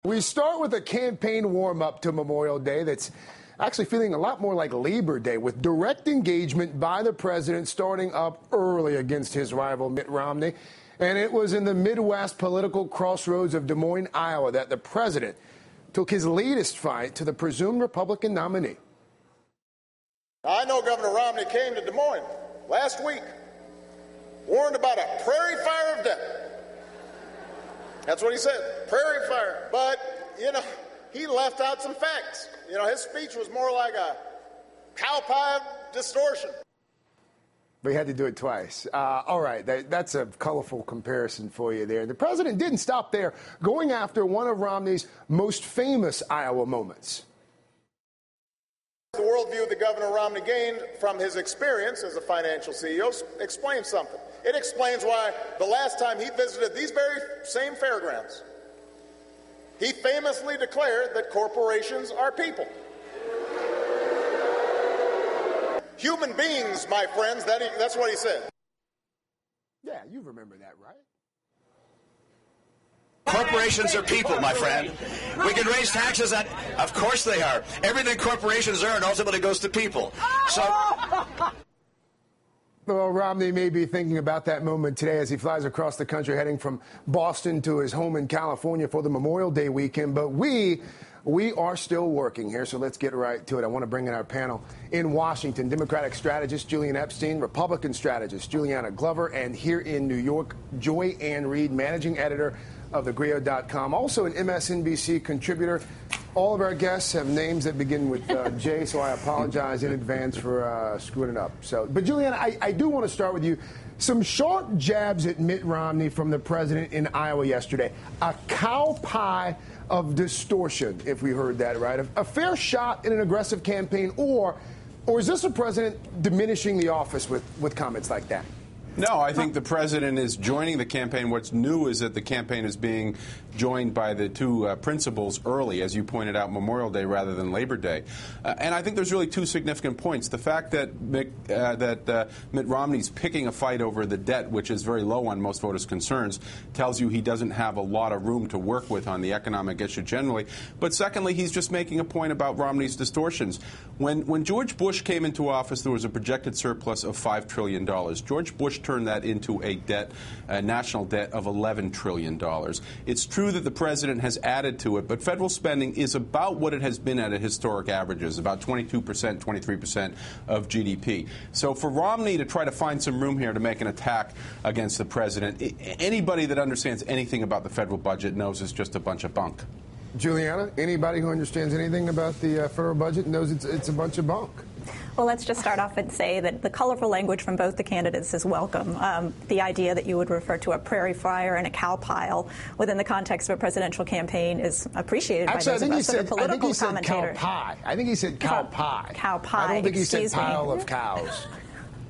We start with a campaign warm-up to Memorial Day that's actually feeling a lot more like Labor Day, with direct engagement by the president starting up early against his rival Mitt Romney. And it was in the Midwest political crossroads of Des Moines, Iowa, that the president took his latest fight to the presumed Republican nominee. I know Governor Romney came to Des Moines last week, warned about a prairie fire of death. That's what he said, prairie fire. But, he left out some facts. His speech was more like a cow pie distortion. We had to do it twice. All right, that's a colorful comparison for you there. The president didn't stop there, going after one of Romney's most famous Iowa moments. The worldview that Governor Romney gained from his experience as a financial CEO explains something. It explains why the last time he visited these very same fairgrounds, he famously declared that corporations are people. Human beings, my friends, that's what he said. Yeah, you remember that, right? Corporations are people, my friend. We can raise taxes on, of course they are. Everything corporations earn ultimately goes to people. So. Well, Romney may be thinking about that moment today as he flies across the country, heading from Boston to his home in California for the Memorial Day weekend. But we are still working here, so let's get right to it. I want to bring in our panel in Washington, Democratic strategist Julian Epstein, Republican strategist Juliana Glover, and here in New York, Joy Ann Reid, managing editor of thegrio.com, also an MSNBC contributor. All of our guests have names that begin with J, so I apologize in advance for screwing it up. But Juliana, I do want to start with you. Some sharp jabs at Mitt Romney from the president in Iowa yesterday. A cow pie of distortion, if we heard that right. A fair shot in an aggressive campaign, or is this a president diminishing the office with comments like that? No, I think the president is joining the campaign. What's new is that the campaign is being joined by the two principals early, as you pointed out, Memorial Day rather than Labor Day. And I think there's really two significant points. The fact that Mitt Romney's picking a fight over the debt, which is very low on most voters' concerns, tells you he doesn't have a lot of room to work with on the economic issue generally. But secondly, he's just making a point about Romney's distortions. When George Bush came into office, there was a projected surplus of $5 trillion. George Bush turned that into a national debt of $11 trillion. It's true that the president has added to it, but federal spending is about what it has been at historic averages, about 22%, 23% of GDP. So for Romney to try to find some room here to make an attack against the president, anybody that understands anything about the federal budget knows it's just a bunch of bunk. Juliana, anybody who understands anything about the federal budget knows it's a bunch of bunk. Well, let's just start off and say that the colorful language from both the candidates is welcome. The idea that you would refer to a prairie fire and a cow pile within the context of a presidential campaign is appreciated by those of us that are political commentators. I think he said cow pie. Cow pie. I don't think he said pile of cows.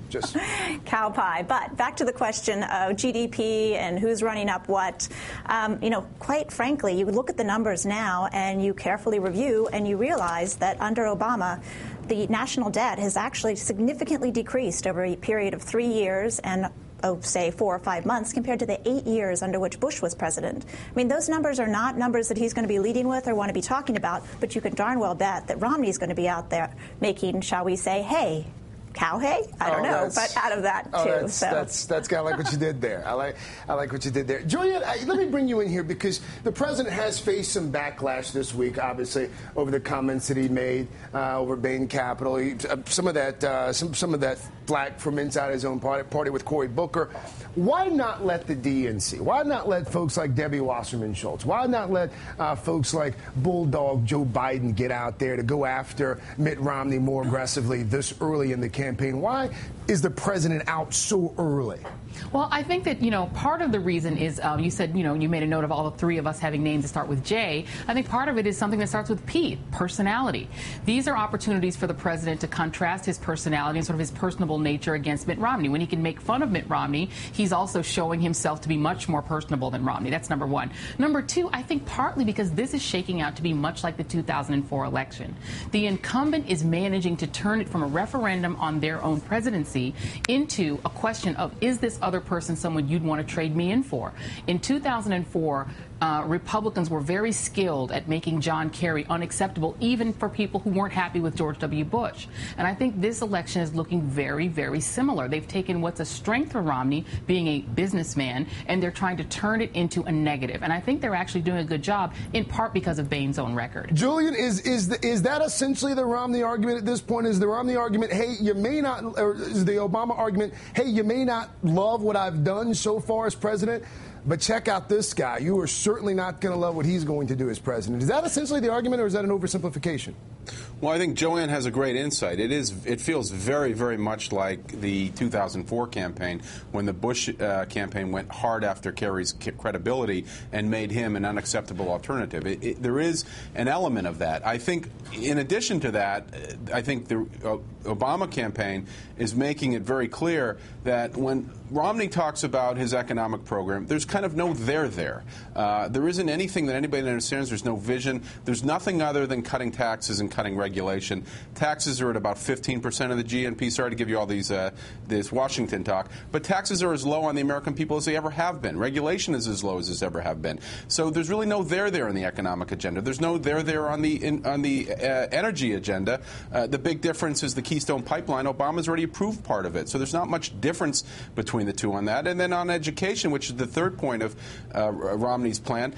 Just cow pie. But back to the question of GDP and who's running up what. Quite frankly, you look at the numbers now and you carefully review and you realize that under Obama, the national debt has actually significantly decreased over a period of 3 years and say 4 or 5 months compared to the 8 years under which Bush was president. I mean, those numbers are not numbers that he's going to be leading with or want to be talking about, but you can darn well bet that Romney's going to be out there making, shall we say, hay. Cow hay? I don't know, but out of that too. That's kind of like what you did there. I like what you did there. Julian, let me bring you in here because the president has faced some backlash this week, obviously, over the comments that he made over Bain Capital. Some of that flack from inside his own party with Cory Booker. Why not let the DNC? Why not let folks like Debbie Wasserman Schultz? Why not let folks like Bulldog Joe Biden get out there to go after Mitt Romney more aggressively this early in the campaign? Why is the president out so early? Well, I think that, part of the reason is you said, you made a note of all the three of us having names that start with J. I think part of it is something that starts with P, personality. These are opportunities for the president to contrast his personality and sort of his personable nature against Mitt Romney. When he can make fun of Mitt Romney, he's also showing himself to be much more personable than Romney. That's number one. Number two, I think partly because this is shaking out to be much like the 2004 election. The incumbent is managing to turn it from a referendum on their own presidency into a question of, is this other person someone you'd want to trade me in for? In 2004, Republicans were very skilled at making John Kerry unacceptable, even for people who weren't happy with George W. Bush. And I think this election is looking very, very similar. They've taken what's a strength for Romney, being a businessman, and they're trying to turn it into a negative. And I think they're actually doing a good job, in part because of Boehner's own record. Julian, is that essentially the Romney argument at this point? Is the Romney argument, hey, you may not, or is the Obama argument, hey, you may not love what I've done so far as president, but check out this guy. You are certainly not going to love what he's going to do as president. Is that essentially the argument, or is that an oversimplification? Well, I think Joanne has a great insight. It feels very, very much like the 2004 campaign, when the Bush campaign went hard after Kerry's credibility and made him an unacceptable alternative. There is an element of that. I think, in addition to that, I think the Obama campaign is making it very clear that when Romney talks about his economic program, there's kind of no there there. There isn't anything that anybody understands. There's no vision. There's nothing other than cutting taxes and cutting regulation. Taxes are at about 15% of the GNP. Sorry to give you all this Washington talk, but taxes are as low on the American people as they ever have been. Regulation is as low as it's ever have been. So there's really no there in the economic agenda. There's no there on the energy agenda. The big difference is the Keystone Pipeline. Obama's already approved part of it, so there's not much difference between the two on that. And then on education, which is the third point of Romney's plan,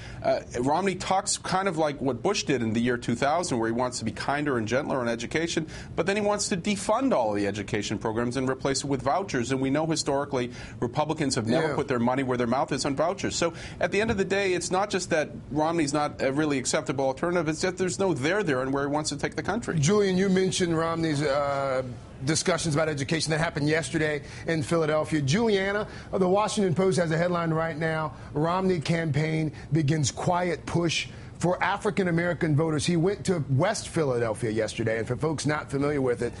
Romney talks kind of like what Bush did in the year 2000, where he wants to be kinder and gentler on education, but then he wants to defund all of the education programs and replace it with vouchers. And we know historically Republicans have never put their money where their mouth is on vouchers. So at the end of the day, it's not just that Romney's not a really acceptable alternative, it's that there's no there and where he wants to take the country. Julian, you mentioned Romney's discussions about education that happened yesterday in Philadelphia. Juliana, the Washington Post has a headline right now: Romney campaign begins quiet push for African-American voters. He went to West Philadelphia yesterday, and for folks not familiar with it,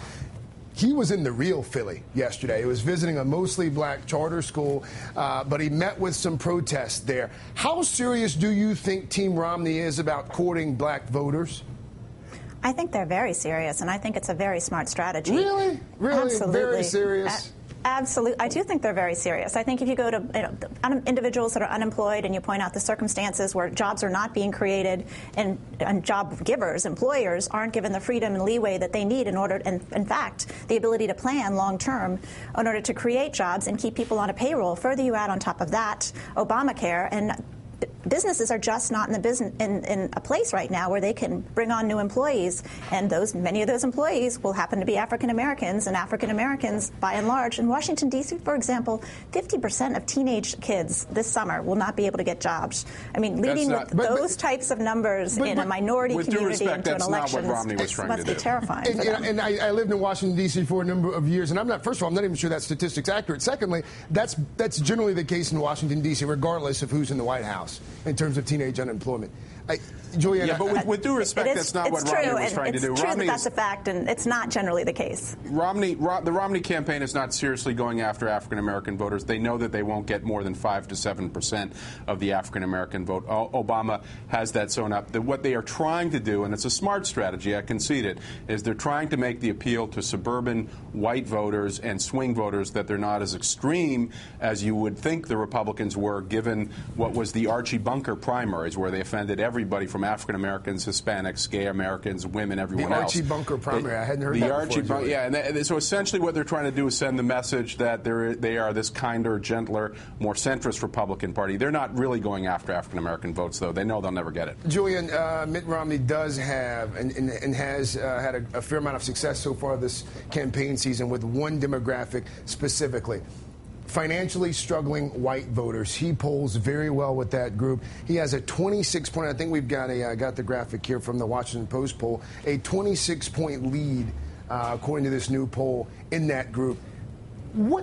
he was in the real Philly yesterday. He was visiting a mostly black charter school, but he met with some protests there. How serious do you think Team Romney is about courting black voters? I think they're very serious, and I think it's a very smart strategy. Really? Really? Absolutely. Very serious? Absolutely. I do think they're very serious. I think if you go to individuals that are unemployed and you point out the circumstances where jobs are not being created and job givers, employers, aren't given the freedom and leeway that they need in order, and in fact, the ability to plan long term in order to create jobs and keep people on a payroll. Further, you add on top of that Obamacare, and businesses are just not in a place right now where they can bring on new employees, and many of those employees will happen to be African Americans, and African Americans, by and large, in Washington D.C., for example, 50% of teenage kids this summer will not be able to get jobs. I mean, leading with those types of numbers in a minority community into an election must be terrifying. And I lived in Washington D.C. for a number of years, and first of all, I'm not even sure that statistic's accurate. Secondly, that's generally the case in Washington D.C., regardless of who's in the White House in terms of teenage unemployment. Juliana, but with due respect, that's not what Romney was trying to do. It's true that's a fact, and it's not generally the case. The Romney campaign is not seriously going after African-American voters. They know that they won't get more than 5 to 7% of the African-American vote. Obama has that sewn up. What they are trying to do, and it's a smart strategy, I concede it, is they're trying to make the appeal to suburban white voters and swing voters that they're not as extreme as you would think the Republicans were, given what was the Archie Bunker primaries, where they offended everybody from African Americans, Hispanics, gay Americans, women, everyone else. The Archie Bunker primary. I hadn't heard that before. And so essentially what they're trying to do is send the message that they are this kinder, gentler, more centrist Republican Party. They're not really going after African American votes, though. They know they'll never get it. Julian, Mitt Romney does have and has had a fair amount of success so far this campaign season with one demographic specifically: financially struggling white voters. He polls very well with that group. He has a 26-point, I think we've got the graphic here from the Washington Post poll, a 26-point lead, according to this new poll, in that group.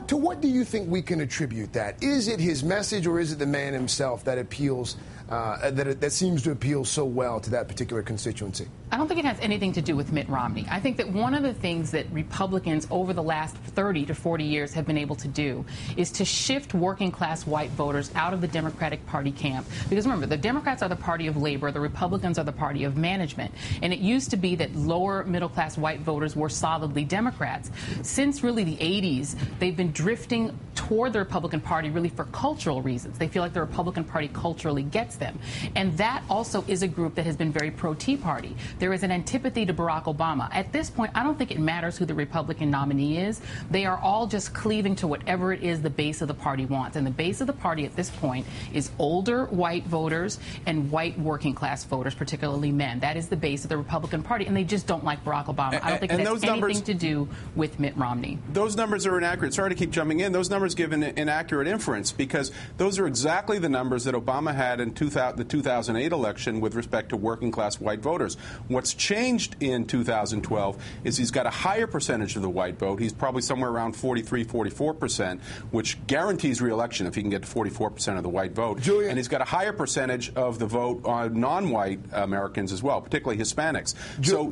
To what do you think we can attribute that? Is it his message, or is it the man himself that appeals, that seems to appeal so well to that particular constituency? I don't think it has anything to do with Mitt Romney. I think that one of the things that Republicans over the last 30 to 40 years have been able to do is to shift working class white voters out of the Democratic Party camp. Because remember, the Democrats are the party of labor, the Republicans are the party of management. And it used to be that lower middle class white voters were solidly Democrats. Since really the 80s, they've been drifting toward the Republican Party really for cultural reasons. They feel like the Republican Party culturally gets supports them. And that also is a group that has been very pro-Tea Party. There is an antipathy to Barack Obama. At this point, I don't think it matters who the Republican nominee is. They are all just cleaving to whatever it is the base of the party wants. And the base of the party at this point is older white voters and white working class voters, particularly men. That is the base of the Republican Party, and they just don't like Barack Obama. I don't think it has anything to do with Mitt Romney. Those numbers are inaccurate. Sorry to keep jumping in. Those numbers give an inaccurate inference because those are exactly the numbers that Obama had in the 2008 election with respect to working class white voters. What's changed in 2012 is he's got a higher percentage of the white vote. He's probably somewhere around 43, 44%, which guarantees re-election if he can get to 44% of the white vote. Julian. And he's got a higher percentage of the vote on non-white Americans as well, particularly Hispanics. So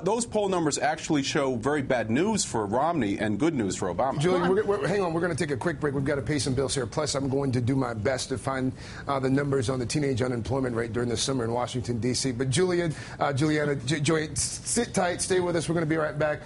those poll numbers actually show very bad news for Romney and good news for Obama. Julian, hang on. We're going to take a quick break. We've got to pay some bills here. Plus, I'm going to do my best to find the numbers on the teenage unemployment rate during the summer in Washington, D.C. But Juliana, Joy, sit tight. Stay with us. We're going to be right back.